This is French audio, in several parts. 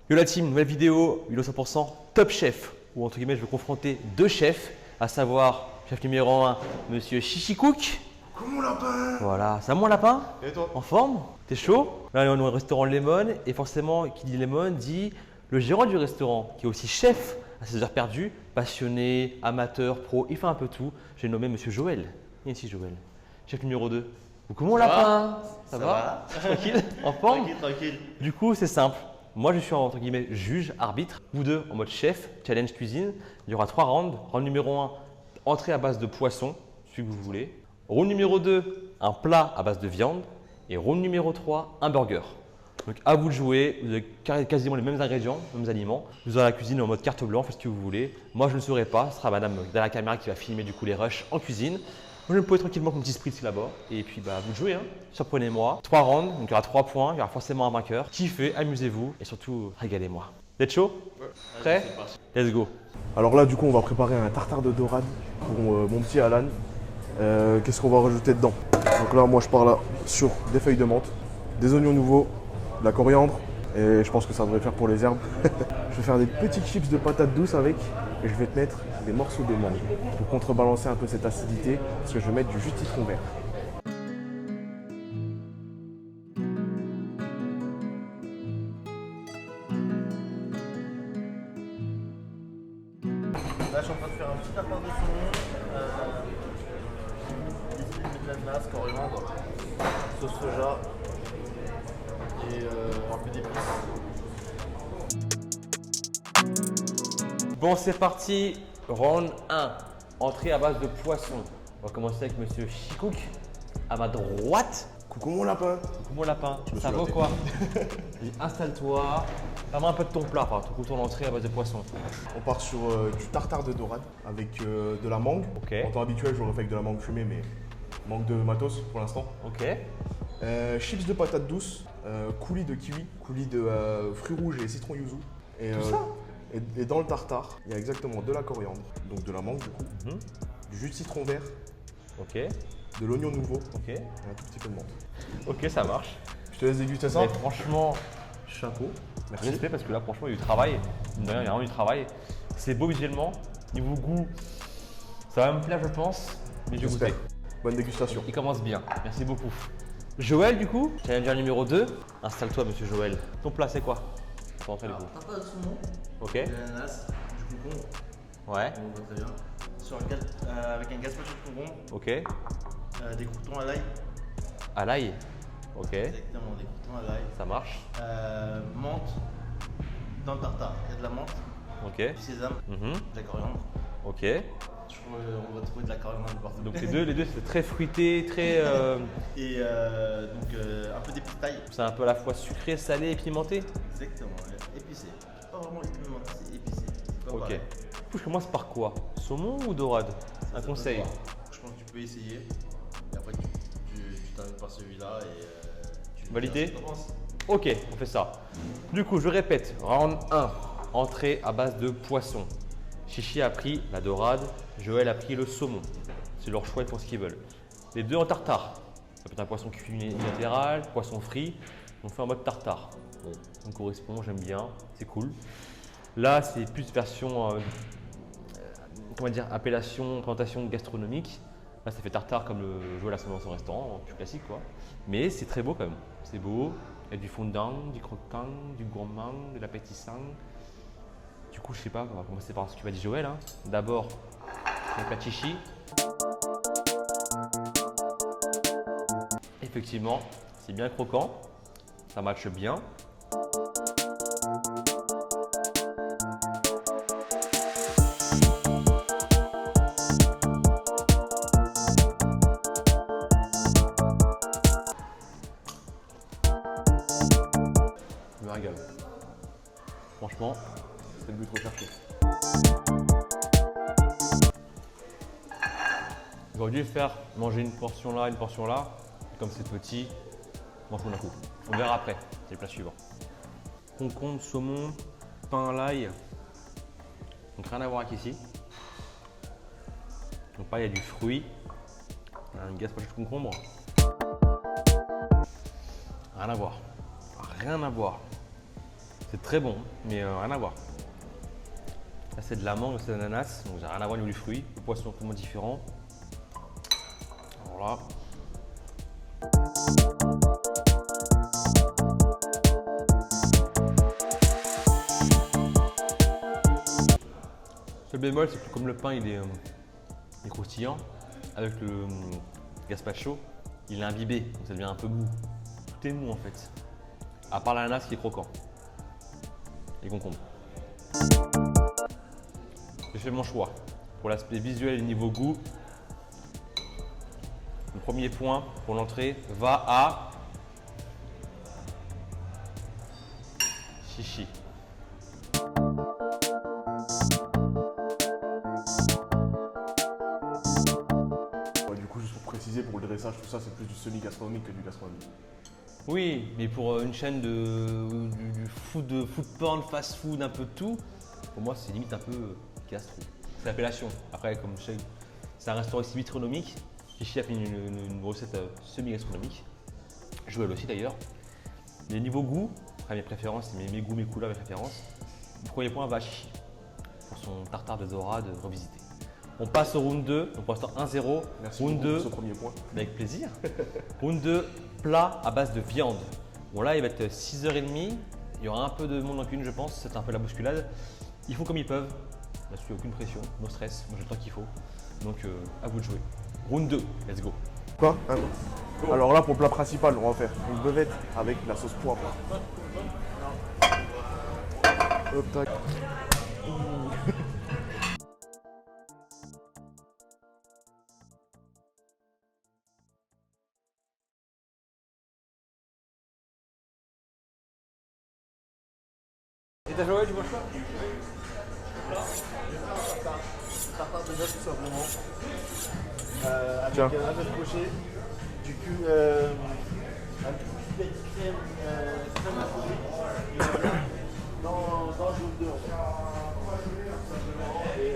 Yo la team, nouvelle vidéo 100% Top Chef, où entre guillemets je vais confronter deux chefs, à savoir chef numéro 1, monsieur Chichikouk. Comment mon lapin? Voilà, ça va mon lapin? Et toi? En forme? T'es chaud? Là on est au restaurant Lemon et forcément qui dit Lemon dit le gérant du restaurant qui est aussi chef à ses heures perdues, passionné, amateur, pro, il fait un peu tout. J'ai nommé monsieur Joël. Viens ici Joël, chef numéro 2. Coucou mon lapin? Ça va? Tranquille? En forme? Tranquille. Du coup, c'est simple. Moi, je suis entre guillemets juge, arbitre. Vous deux en mode chef, challenge cuisine. Il y aura 3 rounds. Round numéro 1, entrée à base de poisson, celui que vous voulez. Round numéro 2, un plat à base de viande. Et round numéro 3, un burger. Donc à vous de jouer. Vous avez quasiment les mêmes ingrédients, les mêmes aliments. Vous aurez la cuisine en mode carte blanche, faites ce que vous voulez. Moi, je ne le saurai pas. Ce sera madame derrière la caméra qui va filmer du coup les rushs en cuisine. Moi, je vais me poser tranquillement comme petit spritz là-bas. Et puis, bah, vous jouez, hein. Surprenez-moi. 3 rounds, donc il y aura 3 points, il y aura forcément un vainqueur. Kiffez, amusez-vous et surtout, régalez-moi. Vous êtes chaud? Ouais. Prêt? Let's go. Alors là, du coup, on va préparer un tartare de dorade pour mon petit Alan. Qu'est-ce qu'on va rajouter dedans? Donc là, moi, je pars là sur des feuilles de menthe, des oignons nouveaux, de la coriandre et je pense que ça devrait faire pour les herbes. Je vais faire des petites chips de patates douces avec et je vais te mettre des morceaux de mangue pour contrebalancer un peu cette acidité parce que je vais mettre du jus de citron vert. Là, je suis en train de faire un petit tartare de saumon. Ici, je mets de l'ananas, coriandre, sauce soja et un peu d'épices. Bon, c'est parti. Round 1, entrée à base de poisson. On va commencer avec monsieur Chichikouk à ma droite. Coucou mon lapin. Coucou mon lapin, me ça suis va ou raté. quoi? Installe-toi. Parle-moi un peu de ton plat, ton entrée à base de poisson. On part sur du tartare de dorade avec de la mangue. Ok. En temps habituel, j'aurais fait avec de la mangue fumée, mais mangue de matos pour l'instant. Ok. Chips de patates douces, coulis de kiwi, coulis de fruits rouges et citron yuzu. Et, Tout ça et dans le tartare, il y a exactement de la coriandre, donc de la mangue du coup, du jus de citron vert, Ok. de l'oignon nouveau Ok. et un tout petit peu de menthe. Ok, ça marche. Je te laisse déguster ça. Mais franchement, chapeau. Merci. Respect parce que là, franchement, il y a du travail. Mine de rien, il y a vraiment du travail. C'est beau visuellement. Niveau goût, ça va me plaire, je pense. Mais je vais J'espère. goûter. Bonne dégustation. Il commence bien. Merci beaucoup. Joël, du coup, challenger numéro 2. Installe-toi, monsieur Joël. Ton plat, c'est quoi? Pour entrer, du coup. Tartare de saumon, Ok. de l'ananas, du concombre, Ouais. on voit très bien. Avec un gazpacho de concombre, Ok. des croutons à l'ail. À l'ail. Ok. Exactement, des croutons à l'ail. Ça marche. Menthe dans le tartare, il y a de la menthe, Ok. du sésame, Mhm. de la coriandre. Ok. Je trouve on va trouver de la coriandre un peu partout. Donc les deux, c'est très fruité, très. Et donc un peu d'épices taille. C'est un peu à la fois sucré, salé et pimenté. Exactement, épicé. Pas vraiment pimenté, c'est épicé. C'est pas Ok. pareil. Du coup, je commence par quoi? Saumon ou dorade? Un Ça conseil. peut se voir. Je pense que tu peux essayer. Et après, tu t'arrêtes par celui-là et tu me Validé? diras ce que t'en penses. Ok, on fait ça. Du coup, je répète. Round 1, entrée à base de poisson. Chichi a pris la dorade, Joël a pris le saumon. C'est leur choix pour ce qu'ils veulent. Les deux en tartare. Ça peut être un poisson cuit unilatéral, poisson frit. On fait en mode tartare. Bon, ça me correspond, j'aime bien, c'est cool. Là, c'est plus version, comment dire, appellation, présentation gastronomique. Là, ça fait tartare comme le Joël a dans son restaurant, plus classique quoi. Mais c'est très beau quand même. C'est beau. Il y a du fondant, du croquant, du gourmand, de l'appétissant. Du coup, je sais pas, on va commencer par ce que va dire Joël. Hein. D'abord, le plat chichi. Effectivement, c'est bien croquant, ça matche bien. Je me régale. Franchement, c'est le but recherché. J'aurais dû faire manger une portion là, une portion là. Comme c'est petit, mange mon coup. On verra après, c'est le plat suivant. Concombre, saumon, pain à l'ail. Donc rien à voir avec ici. Donc là, il y a du fruit, un gazpacho de concombre. Rien à voir. Rien à voir. C'est très bon, mais rien à voir. Là, c'est de la mangue, c'est de l'ananas, donc j'ai rien à voir au niveau du fruit. Le poisson est complètement différent. Alors là. Le bémol, c'est que comme le pain il est croustillant, avec le gazpacho, il est imbibé, donc ça devient un peu mou. Tout est mou en fait, à part l'ananas qui est croquant. Les concombres. J'ai fait mon choix. Pour l'aspect visuel et niveau goût, le premier point pour l'entrée va à Chichi. Du coup, juste pour préciser, pour le dressage, tout ça, c'est plus du semi-gastronomique que du gastronomique. Oui, mais pour une chaîne du food porn, fast food, un peu de tout, pour moi c'est limite un peu gastro. C'est l'appellation. Après, comme je sais, c'est un restaurant aussi gastronomique. Chichi a fait une recette semi-gastronomique. Joël aussi d'ailleurs. Mais niveau goût, après mes préférences, mes goûts, mes couleurs, mes préférences, le premier point va à Chichi pour son tartare de dorade revisité. On passe au round 2, donc pour l'instant 1-0. Merci round beaucoup 2, pour ce premier point. avec plaisir. Round 2, plat à base de viande. Bon là, il va être 6h30. Il y aura un peu de monde en cuisine, je pense. C'est un peu la bousculade. Ils font comme ils peuvent. Là-dessus, aucune pression, no stress. Moi, j'ai le temps qu'il faut. Donc, à vous de jouer. Round 2, let's go. Quoi? Alors là, pour le plat principal, on va faire une buvette avec la sauce poivre. Hop, tac. Et t'as Joël, tu manges quoi? Tartare déjà tout simplement. Avec Tiens. un peu de crochet, du cul, un petit peu de crème, crème à fruits, dans le jaune 2 en fait. Et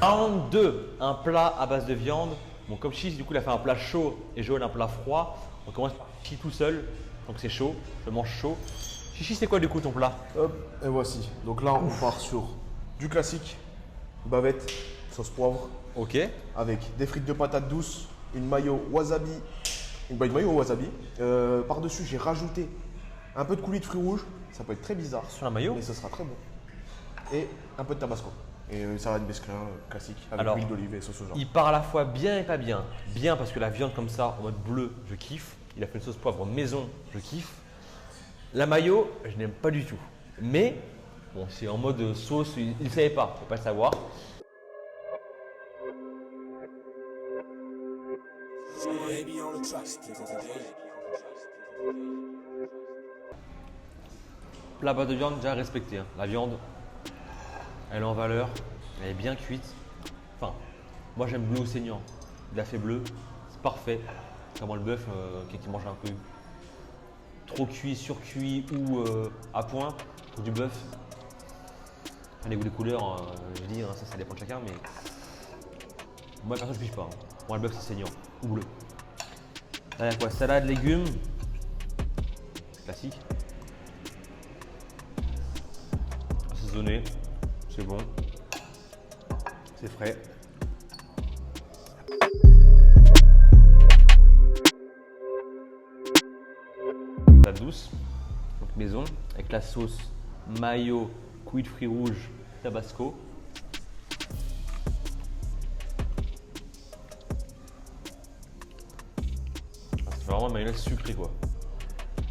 Round 2, un plat à base de viande. Bon, comme Chichi, du coup, il a fait un plat chaud et Joël un plat froid. On commence par Chichi tout seul, donc c'est chaud, je mange chaud. Chichi, c'est quoi du coup ton plat? Hop, et voici. Donc là, on part sur du classique, bavette, sauce poivre, Ok. avec des frites de patates douces, une mayo wasabi, une mayo au wasabi. Par-dessus, j'ai rajouté un peu de coulis de fruits rouges. Ça peut être très bizarre, Sur la mayo? mais ce sera très bon. Et un peu de tabasco. Et une salade mesclin classique avec Alors, huile d'olive et sauce soja. Il part à la fois bien et pas bien. Bien parce que la viande comme ça, en mode bleu, je kiffe. Il a fait une sauce poivre maison, je kiffe. La mayo, je n'aime pas du tout. Mais, bon, c'est en mode sauce, il ne savait pas, il ne faut pas le savoir. Plat à base de viande, déjà respecté. Hein. La viande, elle est en valeur, elle est bien cuite. Enfin, moi j'aime bleu ou saignant. Il a fait bleu, c'est parfait. Comment le bœuf, qui mange un peu trop cuit, surcuit ou à point, pour du bœuf. Les goûts, les couleurs, je dis, hein, ça dépend de chacun, mais moi perso je ne pige pas. Hein. Moi le bœuf c'est saignant ou bleu. Là il y a quoi? Salade, légumes, c'est classique. Assaisonné, c'est bon, c'est frais. La douce, donc maison, avec la sauce mayo, coulis de fruits rouges, tabasco. C'est vraiment une mayonnaise sucrée quoi.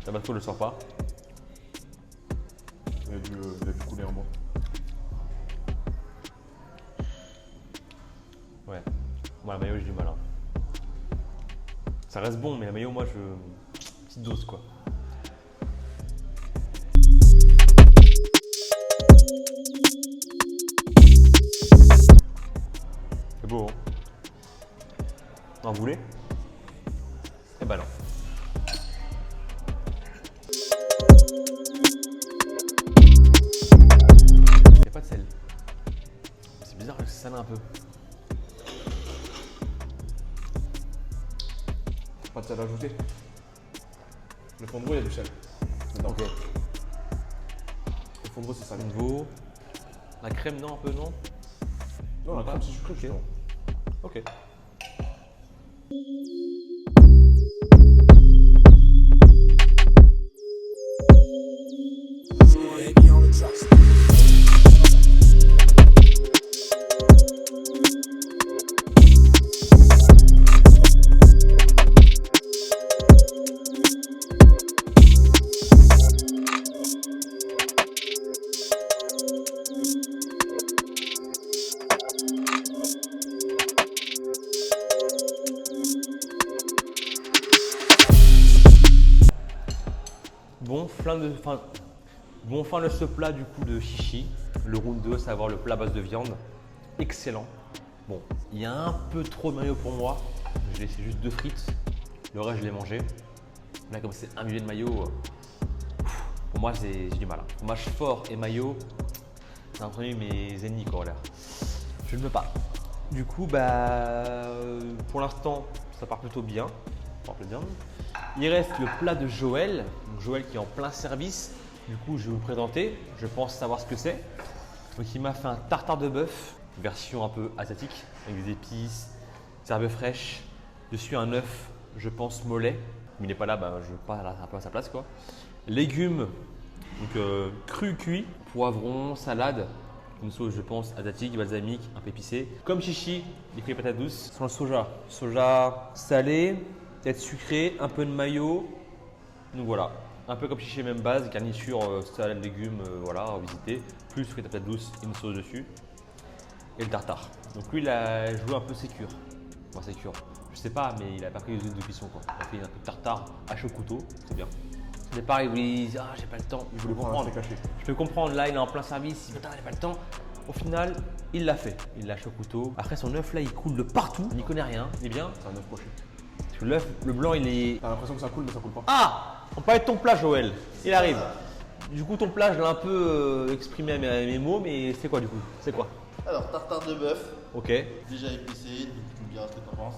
Tabasco je le sors pas. Il a dû couler en moi. Ouais, moi la mayo j'ai du mal. Hein. Ça reste bon mais la mayo moi je... petite dose quoi. C'est beau hein. Vous voulez? Eh ben non. Il n'y a pas de sel. C'est bizarre que c'est salé un peu. Pas de sel ajouté. Le fond de veau, il y a du sel. dedans. Ok. Le fond de veau, c'est ça. Nouveau. La crème, non, un peu, non? Non, la crème, c'est sucré, justement. Ok. Bon fin de ce plat du coup de chichi, le round 2, savoir le plat à base de viande, excellent. Bon, il y a un peu trop de mayo pour moi, j'ai laissé juste 2 frites, le reste je l'ai mangé. Là comme c'est un millier de mayo, pour moi j'ai du mal. Fromage fort et mayo, c'est un peu mes ennemis quoi l'air. Je ne veux pas. Du coup pour l'instant ça part plutôt bien. Il reste le plat de Joël, donc Joël qui est en plein service. Du coup, je vais vous le présenter. Je pense savoir ce que c'est. Donc, il m'a fait un tartare de bœuf, version un peu asiatique, avec des épices, des herbes fraîches. Dessus, un œuf, je pense mollet. Mais il n'est pas là, je passe un peu à sa place quoi. Légumes, donc cru cuit, poivron, salade. Une sauce, je pense, asiatique, balsamique, un peu épicée. Comme chichi, des frites patates douces. Sans le soja. Soja salé, peut-être sucré, un peu de mayo. Donc voilà, un peu comme chichi, même base, garniture, salade, légumes, voilà, à visiter. Plus frites patates douces et une sauce dessus. Et le tartare. Donc lui, il a joué un peu sécure. Enfin, sécure. Je sais pas, mais il a pas pris les huiles de cuisson quoi. Il a fait un peu de tartare à chaud couteau, c'est bien. Au départ, il voulait dire j'ai pas le temps. Je voulais comprendre. Je peux comprendre, là, il est en plein service. Il dit putain, j'ai pas le temps. Au final, il l'a fait. Il l'a chaud couteau. Après, son œuf là, il coule de partout. Il n'y connaît rien. Il est bien. C'est un œuf poché. Parce que l'œuf, le blanc, il est. T'as l'impression que ça coule, mais ça coule pas. Ah, on parlait de ton plat, Joël. Il arrive. Du coup, ton plat, je l'ai un peu exprimé à mes mots, mais c'est quoi du coup? C'est quoi? Alors, tartare de bœuf, Ok. déjà épicé, donc tu me diras ce que t'en penses.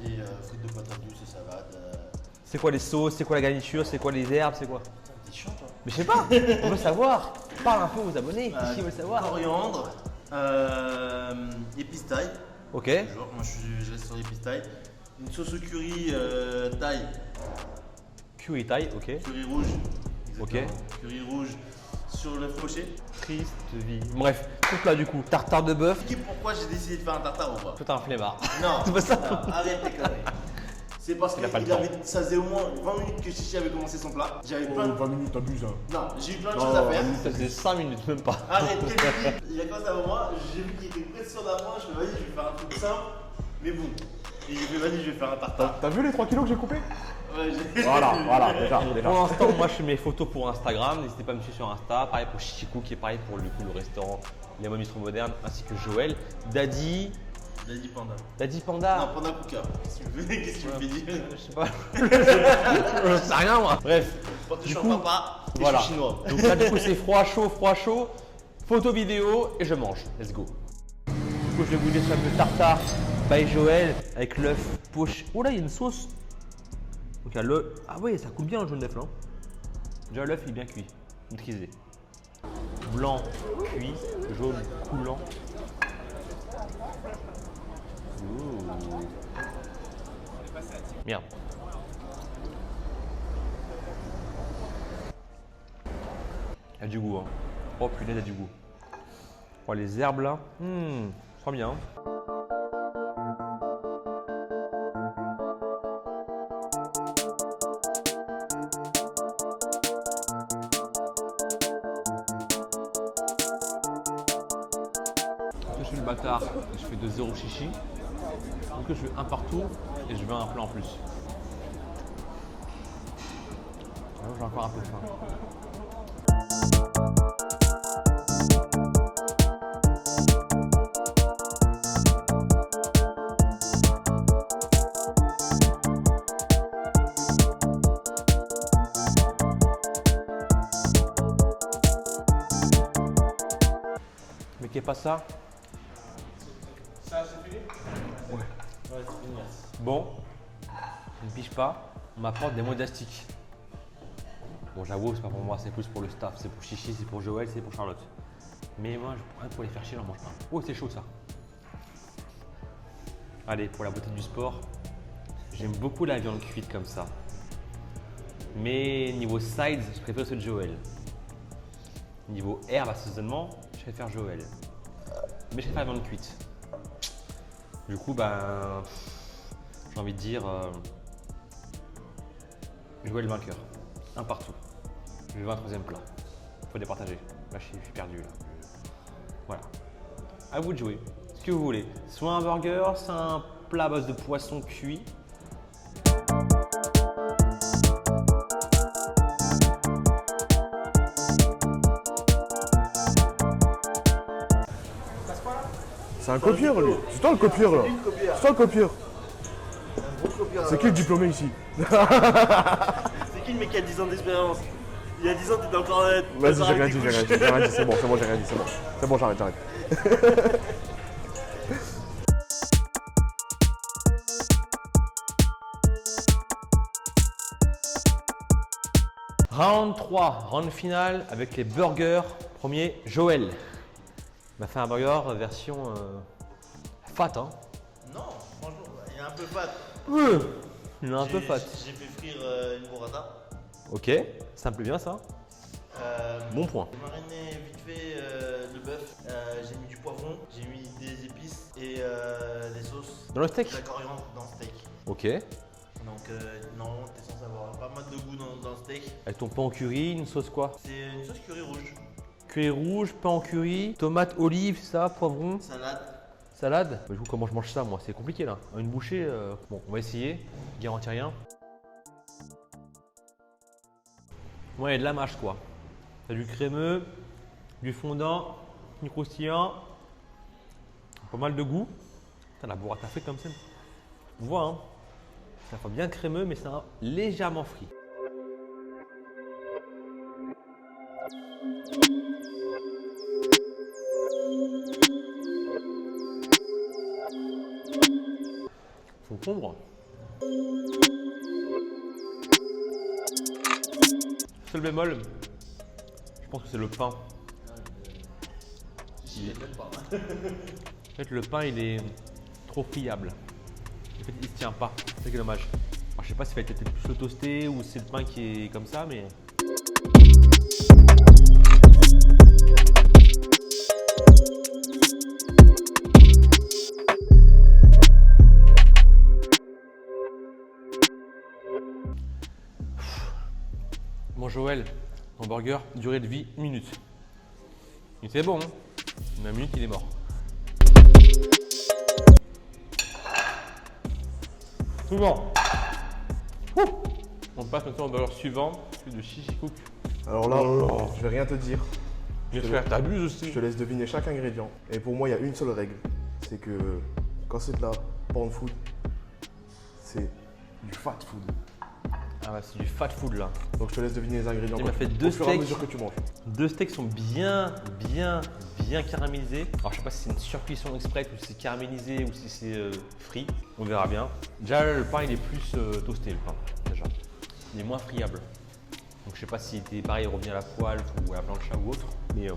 Et frites de patates douces et salade. C'est quoi les sauces? C'est quoi la garniture? C'est quoi les herbes? C'est quoi? T'es chiant toi. Mais je sais pas. On veut savoir. Parle un peu aux abonnés. Qui veulent savoir? Coriandre, épices thaï. Ok. Toujours, moi je reste sur l'épice thaï. Une sauce au curry thaï, Curry Thai, ok. curry rouge. Ok. Exactement. Curry rouge sur le fauché. Triste vie. Bref, tout plat du coup. Tartare de bœuf. Tu sais pourquoi j'ai décidé de faire un tartare ou pas? Tout un flemmard. Non, C'est pas ça. non, arrête tes conneries. C'est parce que Il a pas le temps. ça faisait au moins 20 minutes que Chichi avait commencé son plat. J'avais plein de... 20 minutes, t'abuses. Hein. Non, j'ai eu plein de choses à faire. Ça faisait 5 minutes, même pas. Arrête, quel minute. Il a commencé avant moi, j'ai vu qu'il était prêt sur la fin, je me suis dit, vas-y, je vais faire un truc simple, mais bon. Et j'ai fait, vas-y, je vais faire un tartare. T'as vu les 3 kilos que j'ai coupés? Ouais, j'ai... Voilà, déjà. Pour l'instant, moi je fais mes photos pour Instagram. N'hésitez pas à me suivre sur Insta. Pareil pour Chichikou qui est pareil pour le restaurant Les Momies Modernes ainsi que Joël. Daddy. Daddy Panda. Daddy Panda. Non, Panda Kuka. Qu'est-ce que tu me fais, qu'est-ce que tu me fais dire? Je sais pas. Je sais rien moi. Bref. Je suis coup, papa et voilà. je suis chinois. Donc là du coup c'est froid chaud. Photo vidéo et je mange. Let's go. Du coup je vais goûter ce fameux tartare by Joël avec l'œuf poché. Oh là il y a une sauce. Donc il y a le. Ah ouais ça coule bien le jaune d'œuf là. Déjà l'œuf il est bien cuit, maîtrisé. Blanc cuit, jaune coulant. Ouh. Merde. Il y a du goût. Hein. Oh punaise, il y a du goût. Oh, les herbes là, ça sent bien. Je suis le bâtard et je fais de 0 chichi. Donc je fais un partout et je veux un plat en plus. Alors, j'ai encore un peu faim. Mais qui est pas ça? Ça, c'est fini? Ouais. Ouais, c'est fini. Bon, je ne piche pas, on m'apporte des mots d'astiques. Bon, j'avoue, c'est pas pour moi, c'est plus pour le staff. C'est pour Chichi, c'est pour Joël, c'est pour Charlotte. Mais moi, pour les faire chier, j'en mange pas. Oh, c'est chaud ça. Allez, pour la beauté du sport, j'aime beaucoup la viande cuite comme ça. Mais niveau sides, je préfère ceux de Joël. Niveau herbe, assaisonnement, je préfère Joël. Mais je préfère la viande cuite. Du coup, ben, j'ai envie de dire Joël vainqueur. Un partout. Je veux un troisième plat. Faut départager. Là, je suis perdu là. Voilà. À vous de jouer. Ce que vous voulez. Soit un burger, soit un plat à base de poisson cuit. C'est un copieur lui. C'est toi le copieur là. C'est toi le copieur. Un gros copieur. C'est qui le diplômé ici? C'est qui le mec qui a 10 ans d'expérience? Il y a 10 ans, t'étais encore là. Vas-y, j'ai rien dit, c'est bon, j'ai rien dit, c'est bon. C'est bon, j'arrête. Round 3, round final avec les burgers. Premier, Joël. Il m'a fait un burger version fat. Hein. Non, franchement, il est un peu fat. Il est un peu fat. J'ai fait frire une burrata. Ok, ça me plaît bien ça. Bon point. J'ai mariné vite fait le bœuf. J'ai mis du poivron, j'ai mis des épices et des sauces. Dans le steak? De la coriandre dans le steak. Ok. Donc normalement t'es censé avoir pas mal de goût dans le steak. Avec ton pain en curry, une sauce quoi? C'est une sauce curry rouge. Curry rouge, pain en curry, tomate, olive, ça, poivron, Salade. salade. Du coup, comment je mange ça moi? C'est compliqué là. Une bouchée, bon, on va essayer. Je garantis rien. Ouais, il y a de la mâche quoi. T'as du crémeux, du fondant, du croustillant, pas mal de goût. Putain, la burrata fait comme ça. On voit, hein. Ça fait bien crémeux, mais c'est légèrement frit. Concombre. Seul bémol, je pense que c'est le pain. En fait, le pain il est trop friable. En fait, il se tient pas. C'est ça qui est dommage. Alors, je sais pas s'il va être peut-être plus le toasté ou c'est le pain qui est comme ça, mais. Bon Joël, ton burger, durée de vie 1 minute. Il était bon, hein, mais 1 minute il est mort. Souvent. On passe maintenant au burger suivant, celui de Chichi Cook. Alors là, je vais rien te dire. Mais frère, t'abuses aussi. Je te laisse deviner chaque ingrédient. Et pour moi, il y a une seule règle. C'est que quand c'est de la porn food, c'est du fat food. Ah bah c'est du fat food là. Donc je te laisse deviner les ingrédients. Il m'a fait 2 au fur et à steaks. mesure que tu manges. 2 steaks sont bien caramélisés. Alors je sais pas si c'est une surcuisson express ou si c'est caramélisé ou si c'est frit. On verra bien. Déjà le pain il est plus toasté le pain déjà. Il est moins friable. Donc je sais pas s'il était pareil, il revient à la poêle ou à la plancha ou autre. Mais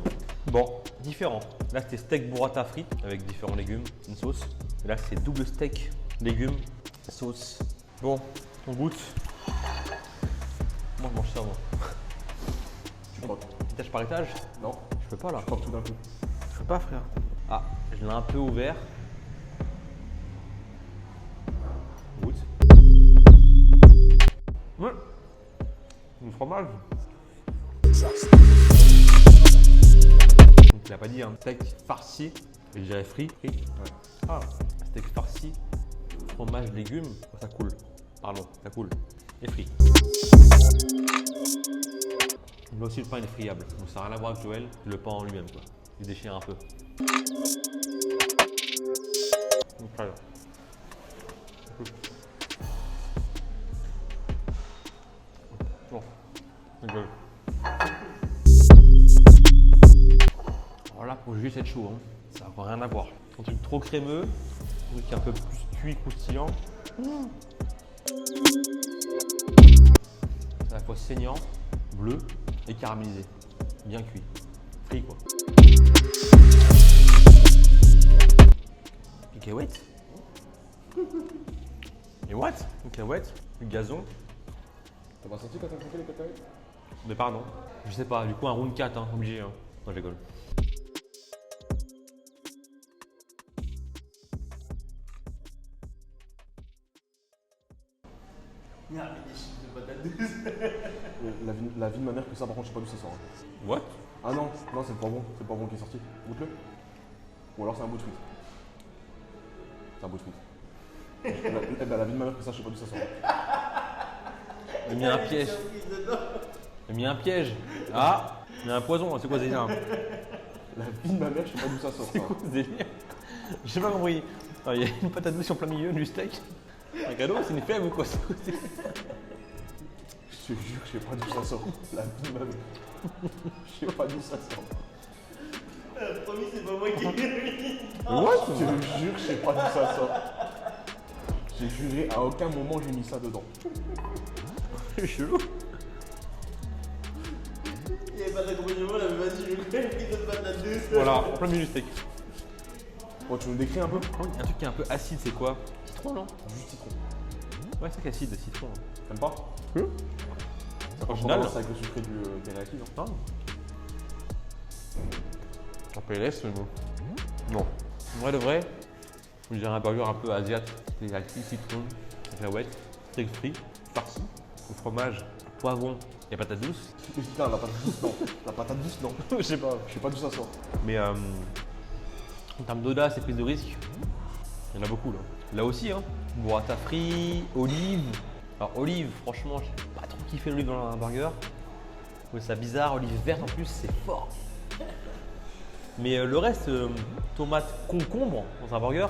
bon, différent. Là c'était steak burrata frites avec différents légumes, une sauce. Et là c'est double steak, légumes, sauce. Bon, on goûte. Moi je mange ça moi. Tu croques. Étage par étage? Non, Je peux pas là. je croque tout d'un coup. Je peux pas frère. Ah, je l'ai un peu ouvert. Goûte. Ouais. Du fromage. Donc, il a pas dit un steak farci. Je dirais frit. Ouais. Ah, steak farci. Fromage, légumes. Oh, ça coule. Pardon, ça coule. Et frit. Mais aussi le pain est friable. Donc ça n'a rien à voir avec Joël. Le pain en lui-même quoi. Il déchire un peu. Donc, très bien. Bon, rigole. Alors là, pour juger, c'est chaud. Hein. Ça n'a rien à voir. Un truc trop crémeux, un truc un peu plus cuit, croustillant. C'est à la fois saignant, bleu et caramélisé. Bien cuit. Frit quoi. Cacahuètes. Et what? Cacahuètes, du gazon. T'as pas senti quand t'as croqué les cacahuètes? Mais pardon. Je sais pas, du coup un round 4, hein, obligé. Hein. Non, je rigole. Il y a des chips de patates douces. La vie de ma mère que ça, par contre, je sais pas d'où ça sort. Hein. What? Ah non, non, c'est le poivron qui est sorti. Goûte-le. Ou alors c'est un bout de frites. C'est un bout de frites. La vie de ma mère que ça, je sais pas d'où ça sort. Il a mis un piège. Il a mis un piège. Ah, il y a un poison, c'est quoi ce délire? La vie de ma mère, je sais pas d'où ça sort. C'est quoi ce délire? J'ai pas compris. Ah, il y a une patate douce en plein milieu du steak. Un cadeau, c'est une fève ou quoi? Je te jure, je sais pas d'où ça sort. La vie de ma mère. Je sais pas d'où ça sort. Promis, c'est pas moi qui l'ai mis. What? Je te jure, je sais pas d'où ça sort. J'ai juré, à aucun moment j'ai mis ça dedans. C'est chelou. Il n'y avait pas d'accompagnement, là, mais vas-y, je veux quand même une pizza de patates douces. Voilà, en plein milieu du steak. Bon, tu nous décris un peu? Un truc qui est un peu acide, c'est quoi? Citron, non? Jus de citron. Ouais, c'est acide, citron. T'aimes pas? Ça Original. commence avec le sucré du teriyaki, non? En PLS, mais bon. Non. En vrai de vrai, je dirais un burger un peu asiatique. Teriyaki, citron, cacahuètes, steak frit, farci, au fromage, poivron et patates douces. Putain, la patate douce, non. La patate douce, non. Je sais pas. Je sais pas d'où ça sort. Mais en termes d'audace et prise de risque, il y en a beaucoup là. Là aussi, hein. Burrata frit, olive. Alors olive, franchement, j'ai pas trop kiffé l'olive dans un burger. Je trouvais ça bizarre, olive verte en plus, c'est fort. Mais le reste, tomate, concombre dans un burger,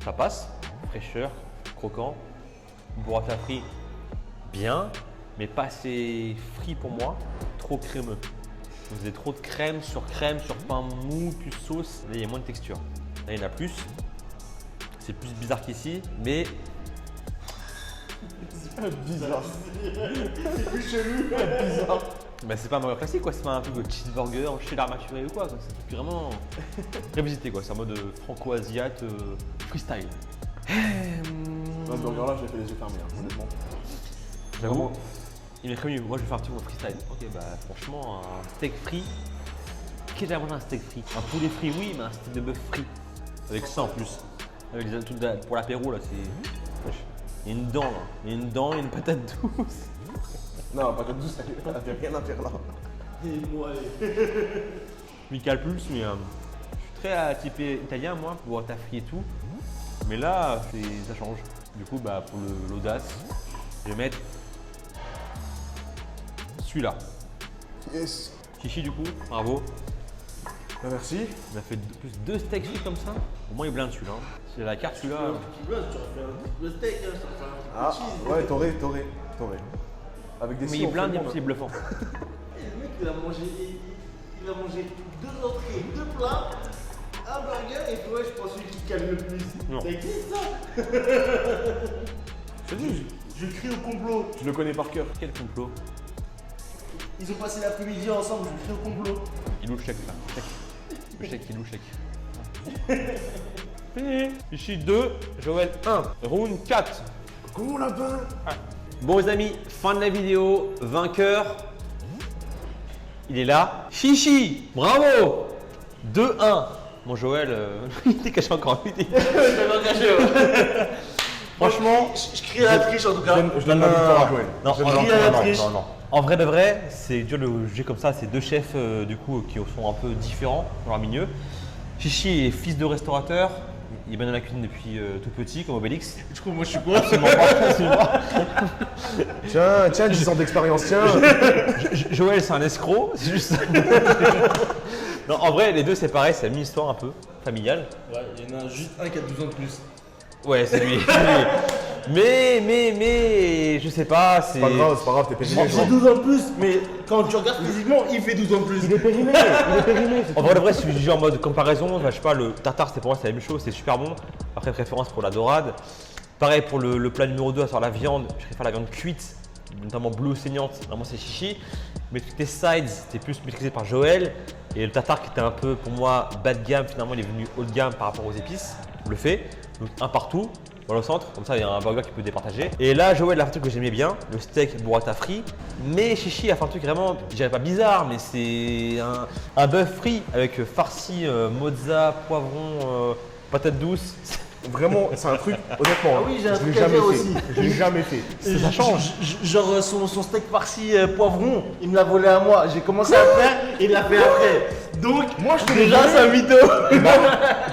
ça passe. Fraîcheur, croquant. Burrata frit, bien, mais pas assez frit pour moi. Trop crémeux. Vous avez trop de crème sur pain mou, plus sauce. Là, il y a moins de texture. Là, il y en a plus. C'est plus bizarre qu'ici, mais Bizarre. C'est plus chelou. Bizarre. bah, c'est pas un burger classique, quoi. C'est pas un truc de cheeseburger chez l'art maturé ou quoi. C'est un truc vraiment révisité, quoi. C'est en mode franco-asiate freestyle. Ce burger-là, je l'ai fait les yeux fermés, hein, honnêtement. J'avoue, il est prévenu. Moi, je vais faire un truc en freestyle. Ok, bah franchement, un steak frit. Qu'est-ce que j'ai à manger un steak frit? Un poulet frit, oui, mais un steak de bœuf frit. Avec ça en plus. Avec les trucs pour l'apéro, là, c'est. Il y a une dent, là. Il y a une dent et une patate douce. Non, patate douce, elle avait rien à faire là. Et moi, Michael Pulse, mais je suis très typé italien, moi, pour ta frit et tout. Mais là, ça change. Du coup, bah, pour l'audace, je vais mettre celui-là. Yes. Chichi, du coup, bravo. Bah, merci. On a fait plus 2 steaks frits comme ça. Au moins, il est blinde celui-là. C'est la carte, celui-là. tu aurais fait le steak, hein, ça fait un Ah, cheese. ouais, t'aurais. Avec des Mais scies il est au blindé, fond, c'est bluffant. Et le mec, il a mangé 2 entrées, 2 plats, un burger, et toi, je pense celui qui calme le plus. Non. Ça existe, ça? Je te dis, Je crie au complot. Je le connais par cœur. quel complot. Ils ont passé l'après-midi ensemble, je crie au complot. Il loue le chèque là. Le chèque, il loue le chèque. Fini. Chichi 2, Joël 1. Round 4. Comment lapin? Bon les amis, fin de la vidéo. Vainqueur. Il est là. Chichi, bravo. 2-1. Bon Joël, il était caché encore. Il était caché. Franchement, Je crie à la triche en tout cas. Je donne la victoire à Joël. non, Je donne non, la crie à la victoire. triche. non. En vrai de vrai, c'est dur de juger comme ça. C'est 2 chefs du coup qui sont un peu différents dans leur milieu. Chichi est fils de restaurateur. Il est bien dans la cuisine depuis tout petit, comme Obélix. Du coup, moi je suis quoi? Tiens, 10 ans d'expérience, tiens. Joël, c'est un escroc, c'est juste ça. Non, en vrai, les deux, c'est pareil, c'est la même histoire un peu familiale. Ouais, il y en a juste un qui a 12 ans de plus. Ouais, c'est lui. Mais, je sais pas, c'est. C'est pas grave, t'es périmé. J'ai 12 ans de plus, mais quand tu regardes physiquement, il fait 12 ans de plus. Il est périmé. En vrai, de vrai, si je dis en mode comparaison, bah, je sais pas, le tartare, c'est pour moi, c'est la même chose, c'est super bon. Après, préférence pour la dorade. Pareil pour le plat numéro 2, à savoir la viande, je préfère la viande cuite notamment bleu saignante, vraiment c'est Chichi. Mais toutes tes sides, c'était plus maîtrisé par Joël. Et le tartare qui était un peu pour moi bas de gamme, finalement il est venu haut de gamme par rapport aux épices. On le fait. Donc un partout. Voilà au centre, comme ça il y a un burger qui peut départager. Et là, Joël a fait un truc que j'aimais bien, le steak burrata frit. Mais Chichi a fait un truc vraiment, je dirais pas bizarre, mais c'est un bœuf frit avec farci, mozza, poivron, patate douce. Vraiment, c'est un truc, honnêtement, Ah oui, j'ai un je l'ai truc à jamais dire fait. aussi. Je l'ai jamais fait. Ça change. Genre son steak farci poivron, il me l'a volé à moi. J'ai commencé à le faire et il l'a fait après. Donc, Moi, je te l'ai déjà, volé. c'est un mytho.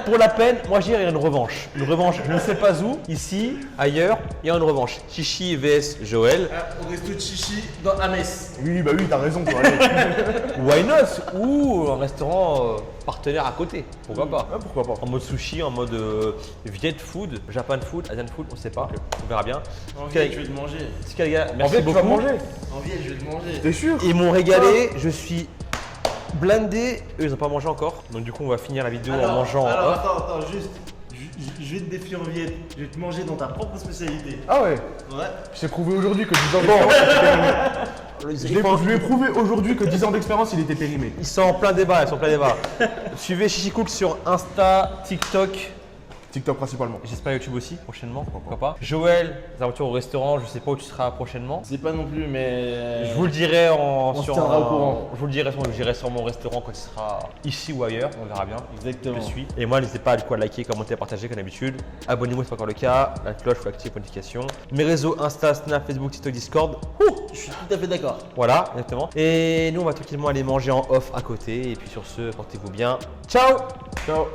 Pour la peine, moi je dirais il y a une revanche. Une revanche, je ne sais pas où, ici, ailleurs, il y a une revanche. Chichi vs Joël. Au resto de Chichi à Metz. Oui, bah oui, t'as raison, toi. Allez. Why not? Ou un restaurant partenaire à côté, pourquoi pas? Ah, pourquoi pas. En mode sushi, en mode Viet food, Japan food, Asian food, on sait pas, on verra bien. En Ok. vie, je vais te manger. En tout cas, les gars, En merci fait, tu vas beaucoup. manger. En vie, je vais te manger. T'es sûr? Ils m'ont régalé, je suis blindé. Eux, ils n'ont pas mangé encore. Donc, du coup, on va finir la vidéo en mangeant. Alors, off. attends, juste. Je vais te défier en Viet. Je vais te manger dans ta propre spécialité. Ah ouais. Ouais. Je t'ai prouvé aujourd'hui que 10 ans d'expérience, c'était périmé. Je lui ai prouvé aujourd'hui que 10 ans d'expérience, il était périmé. Ils sont en plein débat, ils sont en plein débat. Suivez Chichi Cook sur Insta, TikTok. TikTok principalement. J'espère YouTube aussi prochainement, pourquoi pas. Joël, les aventures au restaurant, je sais pas où tu seras prochainement. C'est pas non plus, mais. Je vous le dirai on se tiendra au courant. Je vous le dirai sur mon restaurant quand il sera ici ou ailleurs, on verra bien. Exactement. Je suis. Et moi, n'hésitez pas du coup, à liker, commenter, partager comme d'habitude. Abonnez-vous si c'est pas encore le cas. La cloche, faut activer les notifications. Mes réseaux Insta, Snap, Facebook, TikTok, Discord. Je suis tout à fait d'accord. Voilà, exactement. Et nous, on va tranquillement aller manger en off à côté. Et puis sur ce, portez-vous bien. Ciao. Ciao.